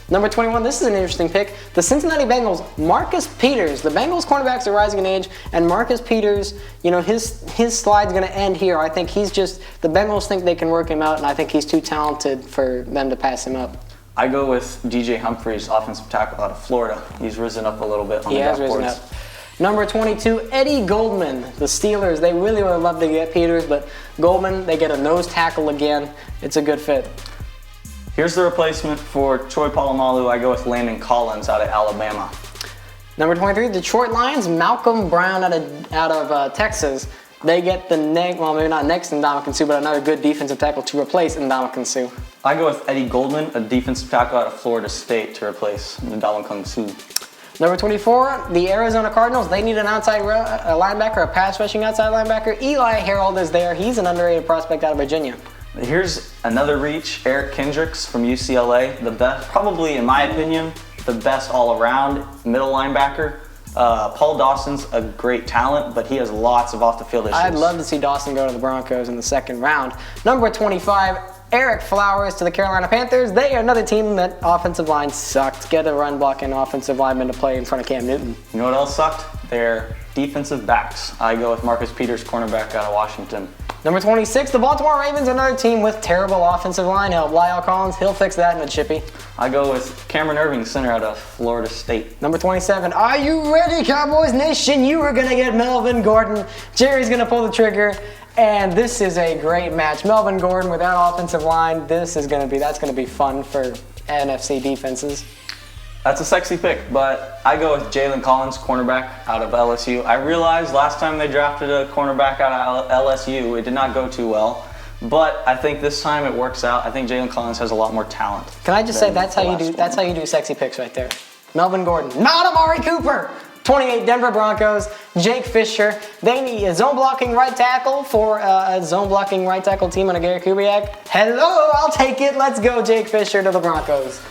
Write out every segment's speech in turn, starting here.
Number 21, this is an interesting pick. The Cincinnati Bengals, Marcus Peters. The Bengals cornerbacks are rising in age, and Marcus Peters, his slide's going to end here. I think the Bengals think they can work him out, and I think he's too talented for them to pass him up. I go with DJ Humphries, offensive tackle out of Florida. He's risen up a little bit on the draft boards. He has risen up. Number 22, Eddie Goldman. The Steelers, they really would love to get Peters, but Goldman, they get a nose tackle again. It's a good fit. Here's the replacement for Troy Polamalu. I go with Landon Collins out of Alabama. Number 23, Detroit Lions, Malcolm Brown out of Texas. They get maybe not next Ndamukong Suh, but another good defensive tackle to replace Ndamukong Suh. I go with Eddie Goldman, a defensive tackle out of Florida State, to replace Ndamukong Suh. Number 24, the Arizona Cardinals. They need an outside linebacker, a pass rushing outside linebacker. Eli Harold is there. He's an underrated prospect out of Virginia. Here's another reach, Eric Kendricks from UCLA. The best, probably in my opinion, the best all-around middle linebacker. Paul Dawson's a great talent, but he has lots of off-the-field issues. I'd love to see Dawson go to the Broncos in the second round. Number 25, Eric Flowers to the Carolina Panthers. They are another team that offensive line sucked. Get a run-blocking offensive lineman to play in front of Cam Newton. You know what else sucked? Their defensive backs. I go with Marcus Peters, cornerback out of Washington. Number 26, the Baltimore Ravens, another team with terrible offensive line help. Lyle Collins, he'll fix that in a chippy. I go with Cameron Irving, center out of Florida State. Number 27, are you ready, Cowboys Nation? You are going to get Melvin Gordon. Jerry's going to pull the trigger, and this is a great match. Melvin Gordon with that offensive line, that's going to be fun for NFC defenses. That's a sexy pick, but I go with Jalen Collins, cornerback out of LSU. I realized last time they drafted a cornerback out of LSU, it did not go too well. But I think this time it works out. I think Jalen Collins has a lot more talent. Can I just say that's how you do sexy picks right there. Melvin Gordon, not Amari Cooper. 28, Denver Broncos, Jake Fisher. They need a zone blocking right tackle for a zone blocking right tackle team under Gary Kubiak. Hello, I'll take it. Let's go, Jake Fisher to the Broncos.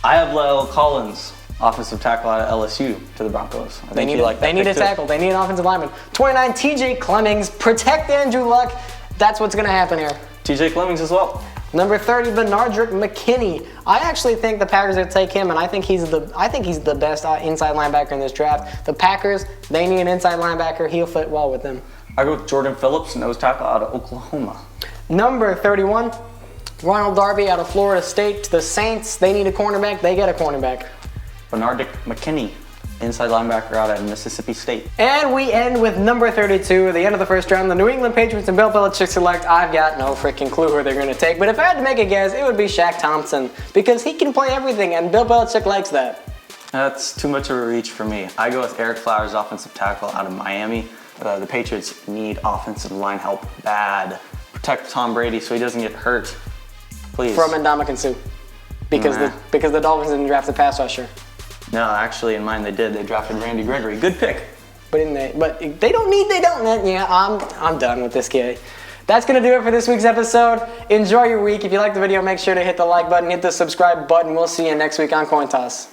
I have Lyle Collins, offensive tackle out of LSU, to the Broncos. They need a tackle. They need an offensive lineman. 29, TJ Clemmings. Protect Andrew Luck. That's what's going to happen here. TJ Clemmings as well. Number 30, Benardrick McKinney. I actually think the Packers will take him, and I think he's the best inside linebacker in this draft. The Packers, they need an inside linebacker. He'll fit well with them. I go with Jordan Phillips, nose tackle out of Oklahoma. Number 31, Ronald Darby out of Florida State to the Saints. They need a cornerback. They get a cornerback. Benardrick McKinney, inside linebacker out of Mississippi State. And we end with number 32, at the end of the first round. The New England Patriots and Bill Belichick select. I've got no freaking clue who they're going to take. But if I had to make a guess, it would be Shaq Thompson. Because he can play everything, and Bill Belichick likes that. That's too much of a reach for me. I go with Eric Flowers, offensive tackle out of Miami. The Patriots need offensive line help bad. Protect Tom Brady so he doesn't get hurt. Please. From Ndamukong Suh. Because the Dolphins didn't draft the pass rusher. No, actually, in mine they did. They drafted Randy Gregory. Good pick. But they don't. Yeah, I'm done with this kid. That's going to do it for this week's episode. Enjoy your week. If you like the video, make sure to hit the like button, hit the subscribe button. We'll see you next week on Coin Toss.